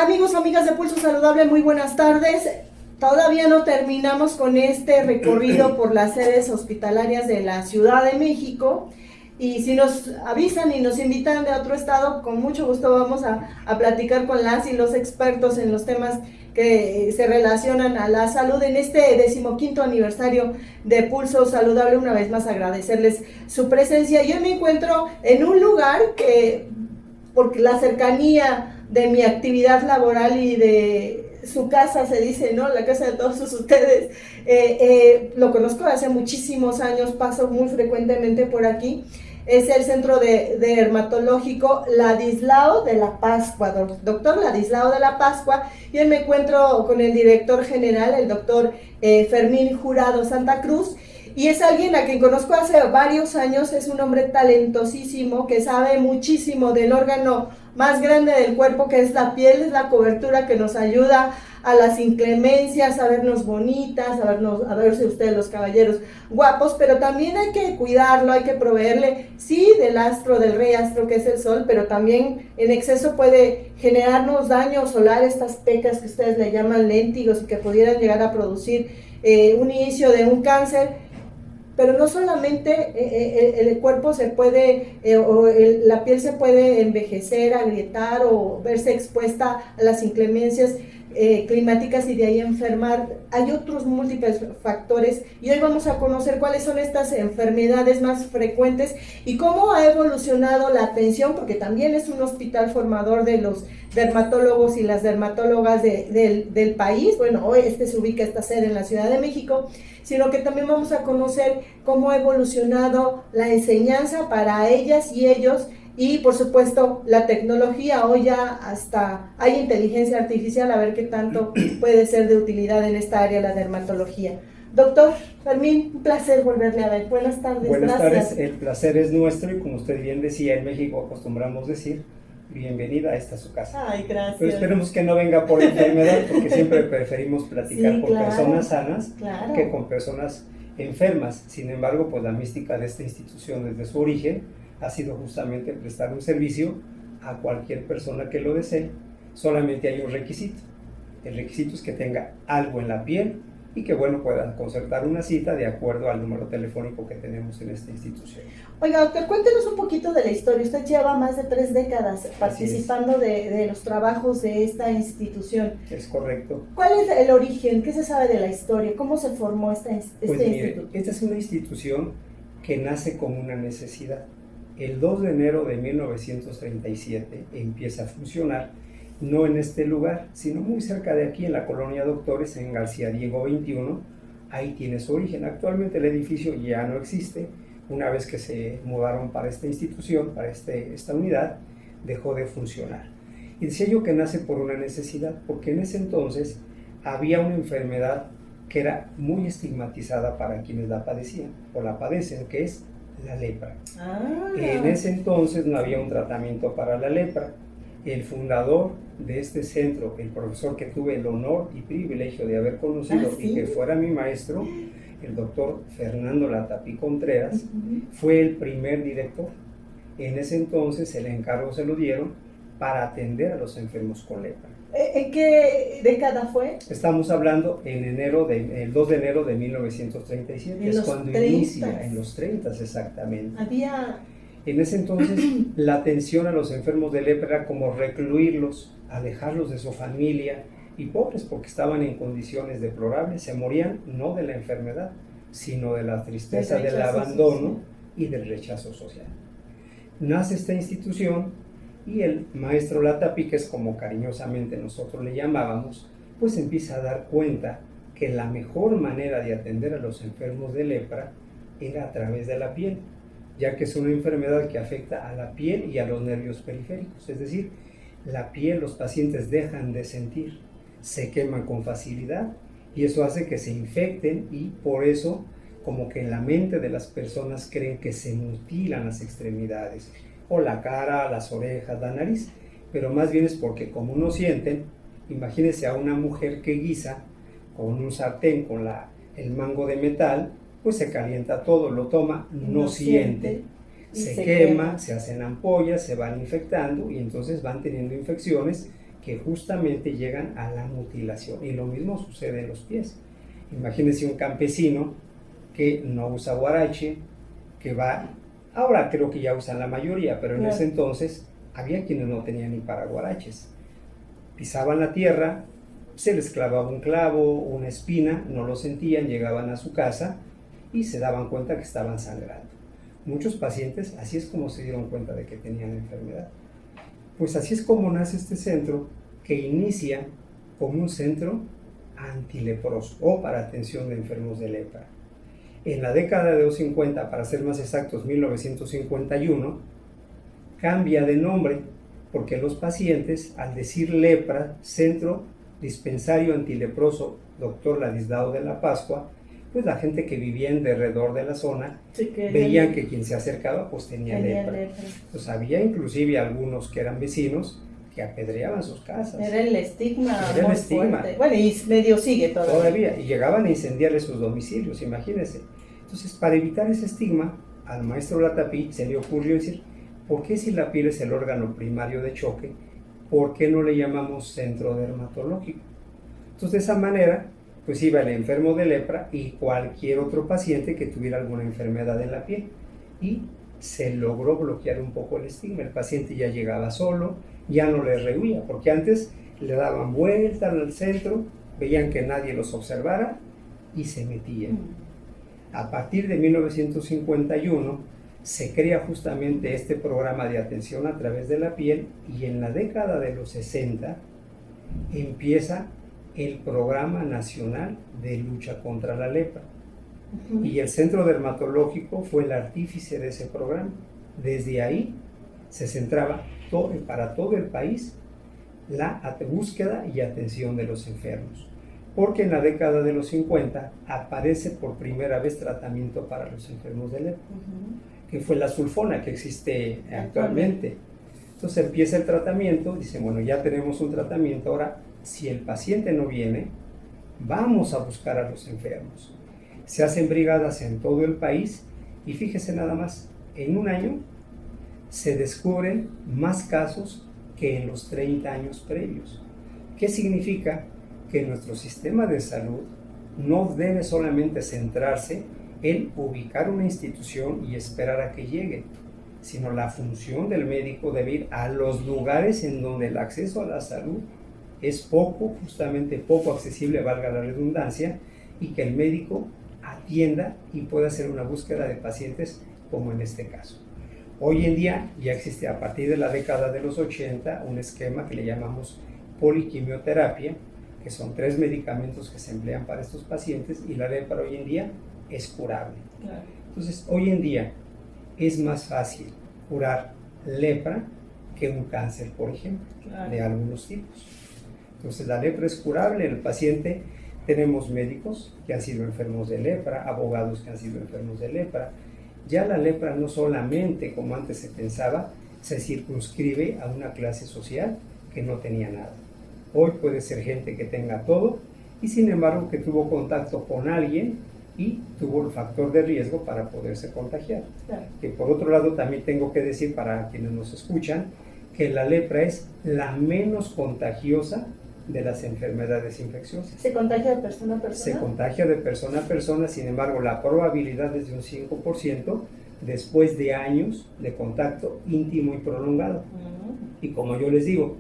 Amigos, amigas de Pulso Saludable, muy buenas tardes. Todavía no terminamos con este recorrido por las sedes hospitalarias de la Ciudad de México. Y si nos avisan y nos invitan de otro estado, con mucho gusto vamos a platicar con las y los expertos en los temas que se relacionan a la salud en este 15º aniversario de Pulso Saludable. Una vez más agradecerles su presencia. Yo me encuentro en un lugar que, porque la cercanía de mi actividad laboral y de su casa, se dice, ¿no? La casa de todos ustedes, lo conozco hace muchísimos años, paso muy frecuentemente por aquí. Es el centro de dermatológico Ladislao de la Pascua, doctor Ladislao de la Pascua, y me encuentro con el director general, el doctor Fermín Jurado Santa Cruz, y es alguien a quien conozco hace varios años. Es un hombre talentosísimo que sabe muchísimo del órgano más grande del cuerpo, que es la piel, es la cobertura que nos ayuda a las inclemencias, a vernos bonitas, a verse ustedes los caballeros guapos, pero también hay que cuidarlo, hay que proveerle, sí, del astro, del rey astro que es el sol, pero también en exceso puede generarnos daño solar, estas pecas que ustedes le llaman léntigos y que pudieran llegar a producir un inicio de un cáncer. Pero no solamente el cuerpo se puede, la piel se puede envejecer, agrietar o verse expuesta a las inclemencias climáticas y de ahí enfermar. Hay otros múltiples factores y hoy vamos a conocer cuáles son estas enfermedades más frecuentes y cómo ha evolucionado la atención, porque también es un hospital formador de los dermatólogos y las dermatólogas del país. Bueno, hoy se ubica esta sede en la Ciudad de México, sino que también vamos a conocer cómo ha evolucionado la enseñanza para ellas y ellos, y por supuesto la tecnología. Hoy ya hasta hay inteligencia artificial, a ver qué tanto puede ser de utilidad en esta área, la dermatología. Doctor Fermín, un placer volverle a ver. Buenas tardes. Buenas gracias. tardes, el placer es nuestro y como usted bien decía, en México acostumbramos decir, bienvenida, esta es su casa. Ay, gracias. Pero esperemos que no venga por enfermedad, porque siempre preferimos platicar sí, con claro, personas sanas claro, que con personas enfermas. Sin embargo, pues la mística de esta institución desde su origen ha sido justamente prestar un servicio a cualquier persona que lo desee. Solamente hay un requisito. El requisito es que tenga algo en la piel y que, bueno, puedan concertar una cita de acuerdo al número telefónico que tenemos en esta institución. Oiga, doctor, cuéntenos un poquito de la historia. Usted lleva más de 3 décadas participando de los trabajos de esta institución. Es correcto. ¿Cuál es el origen? ¿Qué se sabe de la historia? ¿Cómo se formó este instituto? Esta es una institución que nace como una necesidad. El 2 de enero de 1937 empieza a funcionar, no en este lugar, sino muy cerca de aquí, en la colonia Doctores, en García Diego 21. Ahí tiene su origen. Actualmente el edificio ya no existe. Una vez que se mudaron para esta institución, para esta unidad, dejó de funcionar. Y decía yo que nace por una necesidad, porque en ese entonces había una enfermedad que era muy estigmatizada para quienes la padecían o la padecen, que es la lepra. En ese entonces no había un tratamiento para la lepra. El fundador de este centro, el profesor que tuve el honor y privilegio de haber conocido ¿sí? y que fuera mi maestro, el doctor Fernando Latapí Contreras, fue el primer director. En ese entonces el encargo se lo dieron para atender a los enfermos con lepra. ¿En qué década fue? Estamos hablando el 2 de enero de 1937, es cuando 30. inicia, en los 30 exactamente. Había... En ese entonces la atención a los enfermos de lepra era como recluirlos, alejarlos de su familia, y pobres porque estaban en condiciones deplorables, se morían no de la enfermedad, sino de la tristeza, del abandono social y del rechazo social. Nace esta institución y el maestro Latapí, que es como cariñosamente nosotros le llamábamos, pues empieza a dar cuenta que la mejor manera de atender a los enfermos de lepra era a través de la piel, ya que es una enfermedad que afecta a la piel y a los nervios periféricos, es decir, la piel, los pacientes dejan de sentir, se queman con facilidad y eso hace que se infecten, y por eso como que en la mente de las personas creen que se mutilan las extremidades o la cara, las orejas, la nariz, pero más bien es porque como no sienten. Imagínense a una mujer que guisa con un sartén con el mango de metal, pues se calienta todo, lo toma, no siente, se quema, se hacen ampollas, se van infectando y entonces van teniendo infecciones que justamente llegan a la mutilación. Y lo mismo sucede en los pies. Imagínense un campesino que no usa huarache, que va, ahora creo que ya usan la mayoría, pero en ese entonces había quienes no tenían ni paraguaraches. Pisaban la tierra, se les clavaba un clavo, una espina, no lo sentían, llegaban a su casa y se daban cuenta que estaban sangrando. Muchos pacientes, así es como se dieron cuenta de que tenían enfermedad. Pues así es como nace este centro, que inicia como un centro antileproso o para atención de enfermos de lepra. En la década de los 50, para ser más exactos, 1951, cambia de nombre porque los pacientes, al decir lepra, Centro Dispensario Antileproso Dr. Ladislao de la Pascua, pues la gente que vivía en derredor de la zona veían que quien se acercaba pues tenía lepra. Pues había inclusive algunos que eran vecinos que apedreaban sus casas. Era el estigma muy fuerte. Bueno, y medio sigue todavía. Y llegaban a incendiarle sus domicilios, imagínense. Entonces, para evitar ese estigma, al maestro Latapí se le ocurrió decir, ¿por qué si la piel es el órgano primario de choque, por qué no le llamamos centro dermatológico? Entonces, de esa manera, pues iba el enfermo de lepra y cualquier otro paciente que tuviera alguna enfermedad en la piel. Y se logró bloquear un poco el estigma. El paciente ya llegaba solo, ya no le rehuía, porque antes le daban vuelta al centro, veían que nadie los observara y se metían. A partir de 1951 se crea justamente este programa de atención a través de la piel y en la década de los 60 empieza el Programa Nacional de Lucha contra la Lepra. Y el Centro Dermatológico fue el artífice de ese programa. Desde ahí se centraba para todo el país la búsqueda y atención de los enfermos. Porque en la década de los 50 aparece por primera vez tratamiento para los enfermos de lepra, que fue la sulfona que existe actualmente. Entonces empieza el tratamiento, dicen, bueno, ya tenemos un tratamiento, ahora si el paciente no viene, vamos a buscar a los enfermos. Se hacen brigadas en todo el país y fíjese nada más, en un año se descubren más casos que en los 30 años previos. ¿Qué significa? Que nuestro sistema de salud no debe solamente centrarse en ubicar una institución y esperar a que llegue, sino la función del médico debe ir a los lugares en donde el acceso a la salud es justamente poco accesible, valga la redundancia, y que el médico atienda y pueda hacer una búsqueda de pacientes como en este caso. Hoy en día ya existe a partir de la década de los 80 un esquema que le llamamos poliquimioterapia, que son 3 medicamentos que se emplean para estos pacientes y la lepra hoy en día es curable. Claro. Entonces, hoy en día es más fácil curar lepra que un cáncer, por ejemplo, claro, de algunos tipos. Entonces, la lepra es curable en el paciente. Tenemos médicos que han sido enfermos de lepra, abogados que han sido enfermos de lepra. Ya la lepra no solamente, como antes se pensaba, se circunscribe a una clase social que no tenía nada. Hoy puede ser gente que tenga todo y sin embargo que tuvo contacto con alguien y tuvo el factor de riesgo para poderse contagiar. Claro. Que por otro lado también tengo que decir para quienes nos escuchan que la lepra es la menos contagiosa de las enfermedades infecciosas. ¿Se contagia de persona a persona? Se contagia de persona a persona, sin embargo la probabilidad es de un 5% después de años de contacto íntimo y prolongado. Y como yo les digo,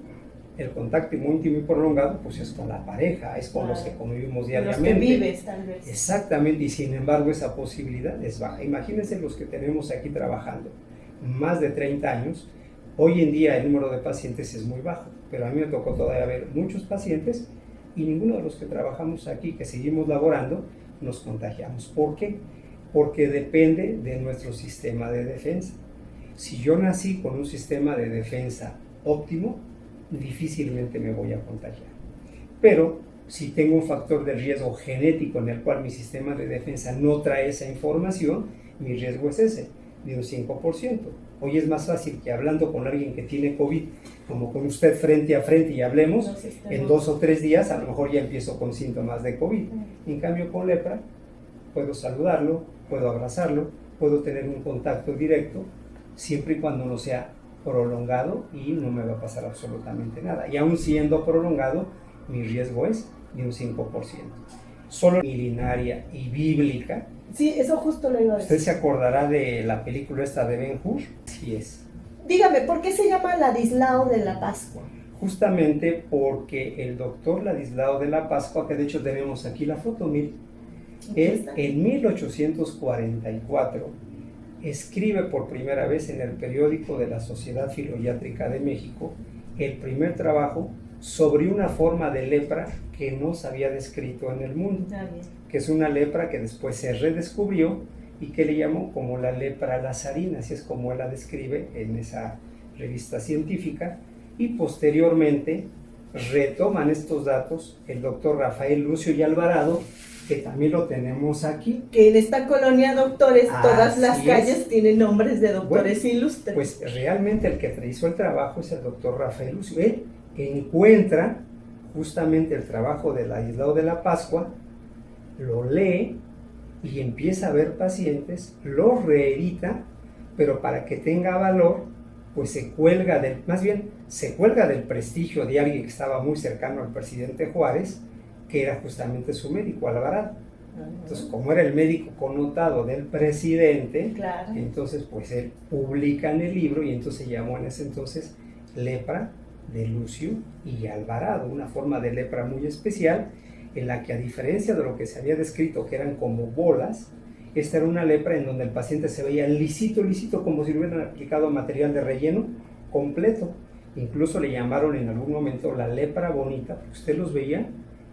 el contacto íntimo y prolongado pues es con la pareja, es con los que convivimos diariamente. Los que vives, tal vez. Exactamente, y sin embargo esa posibilidad es baja. Imagínense los que tenemos aquí trabajando más de 30 años, hoy en día el número de pacientes es muy bajo, pero a mí me tocó todavía ver muchos pacientes y ninguno de los que trabajamos aquí, que seguimos laborando, nos contagiamos. ¿Por qué? Porque depende de nuestro sistema de defensa. Si yo nací con un sistema de defensa óptimo, difícilmente me voy a contagiar. Pero si tengo un factor de riesgo genético en el cual mi sistema de defensa no trae esa información, mi riesgo es ese, de un 5%. Hoy es más fácil que hablando con alguien que tiene COVID, como con usted frente a frente y hablemos, en 2 o 3 días a lo mejor ya empiezo con síntomas de COVID. En cambio con lepra, puedo saludarlo, puedo abrazarlo, puedo tener un contacto directo, siempre y cuando no sea prolongado y no me va a pasar absolutamente nada. Y aún siendo prolongado, mi riesgo es de un 5%. Solo milenaria y bíblica. Sí, eso justo lo iba a decir. ¿Usted se acordará de la película esta de Ben-Hur? Sí es. Dígame, ¿por qué se llama Ladislao de la Pascua? Justamente porque el doctor Ladislao de la Pascua, que de hecho tenemos aquí la foto, mire, él en 1844 escribe por primera vez en el periódico de la Sociedad Fitoiátrica de México el primer trabajo sobre una forma de lepra que no se había descrito en el mundo, que es una lepra que después se redescubrió y que le llamó como la lepra lazarina, así es como él la describe en esa revista científica, y posteriormente retoman estos datos el doctor Rafael Lucio y Alvarado, que también lo tenemos aquí. Que en esta colonia, doctores, todas las Así calles es. tienen nombres de doctores Bueno, ilustres. Pues realmente el que hizo el trabajo es el doctor Rafael Lucio. Él encuentra justamente el trabajo de Ladislao de la Pascua, lo lee y empieza a ver pacientes, lo reedita, pero para que tenga valor, pues se cuelga del prestigio de alguien que estaba muy cercano al presidente Juárez, que era justamente su médico, Alvarado. Entonces, como era el médico connotado del presidente, claro, entonces pues él publica en el libro y entonces se llamó en ese entonces lepra de Lucio y Alvarado, una forma de lepra muy especial en la que, a diferencia de lo que se había descrito, que eran como bolas, esta era una lepra en donde el paciente se veía lisito, como si le hubieran aplicado material de relleno completo. Incluso le llamaron en algún momento la lepra bonita, porque usted los veía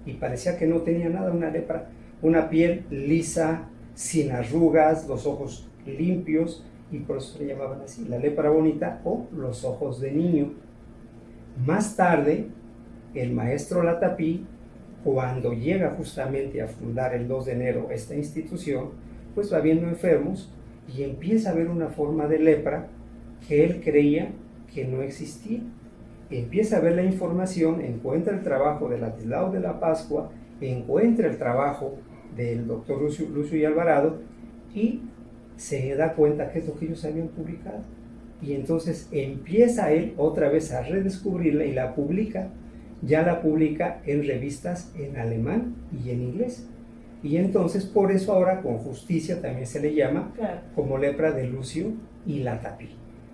y parecía que no tenía nada, una lepra, una piel lisa, sin arrugas, los ojos limpios, y por eso le llamaban así, la lepra bonita o los ojos de niño. Más tarde, el maestro Latapí, cuando llega justamente a fundar el 2 de enero esta institución, pues va viendo enfermos y empieza a ver una forma de lepra que él creía que no existía. Empieza a ver la información, encuentra el trabajo de Ladislao de la Pascua, encuentra el trabajo del doctor Lucio y Alvarado y se da cuenta que es lo que ellos habían publicado. Y entonces empieza él otra vez a redescubrirla y la publica. Ya la publica en revistas en alemán y en inglés. Y entonces por eso ahora con justicia también se le llama como lepra de Lucio y Latapí.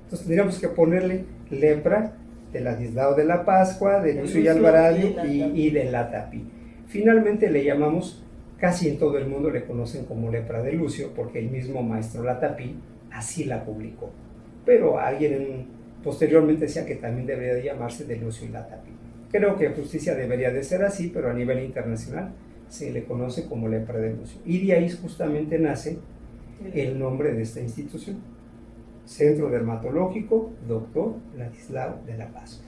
Entonces tendríamos que ponerle lepra de Ladislao de la Pascua, de Lucio y Alvarado y de Latapí. Finalmente le llamamos, casi en todo el mundo le conocen como lepra de Lucio, porque el mismo maestro Latapí así la publicó. Pero alguien posteriormente decía que también debería de llamarse de Lucio y Latapí. Creo que justicia debería de ser así, pero a nivel internacional se le conoce como lepra de Lucio. Y de ahí justamente nace el nombre de esta institución. Centro Dermatológico Dr. Ladislao de la Pascua.